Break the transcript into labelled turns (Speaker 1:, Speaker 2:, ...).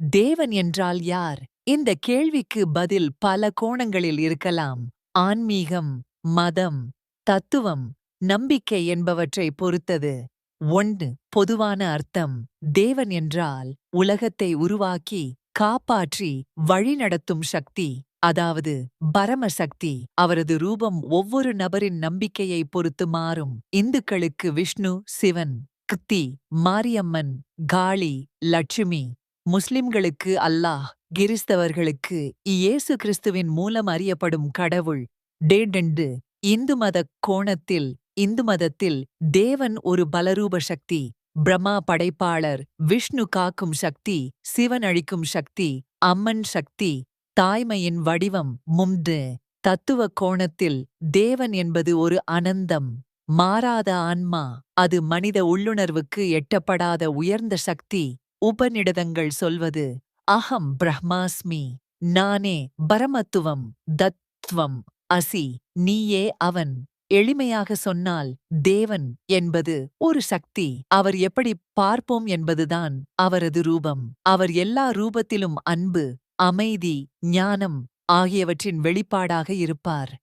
Speaker 1: தேவன் என்றால் யார்? இந்த கேள்விக்கு பதில் பல கோணங்களில் இருக்கலாம். ஆன்மீகம், மதம், தத்துவம், நம்பிக்கை என்பவற்றை பொறுத்தது. 1. பொதுவான அர்த்தம். தேவன் என்றால் உலகத்தை உருவாக்கி, காப்பாற்றி, வழிநடத்தும் சக்தி. அதாவது பரமசக்தி. அவரது ரூபம் ஒவ்வொரு நபரின் நம்பிக்கையை பொறுத்து மாறும். இந்துக்களுக்கு விஷ்ணு, சிவன். கிருத்தி, மாரியம்மன், காளி, லட்சுமி. முஸ்லிம்களுக்கு அல்லாஹ். கிறிஸ்தவர்களுக்கு இயேசு கிறிஸ்துவின் மூலம் அறியப்படும் கடவுள். டேடெண்டு. இந்து மதக் கோணத்தில் இந்து மதத்தில் தேவன் ஒரு பலரூப சக்தி. பிரம்மா படைப்பாளர், விஷ்ணு காக்கும் சக்தி, சிவன் அழிக்கும் சக்தி, அம்மன் சக்தி, தாய்மையின் வடிவம். மும்து. தத்துவ கோணத்தில் தேவன் என்பது ஒரு அனந்தம், மாறாத ஆன்மா. அது மனித உள்ளுணர்வுக்கு எட்டப்படாத உயர்ந்த சக்தி. உபநிடதங்கள் சொல்வது அகம் பிரம்மாஸ்மி. நானே பரமத்துவம். தத்வம் அசி. நீயே அவன். எளிமையாக சொன்னால் தேவன் என்பது ஒரு சக்தி. அவர் எப்படி பார்ப்போம் என்பதுதான் அவரது ரூபம். அவர் எல்லா ரூபத்திலும் அன்பு, அமைதி, ஞானம் ஆகியவற்றின் வெளிப்பாடாக இருப்பார்.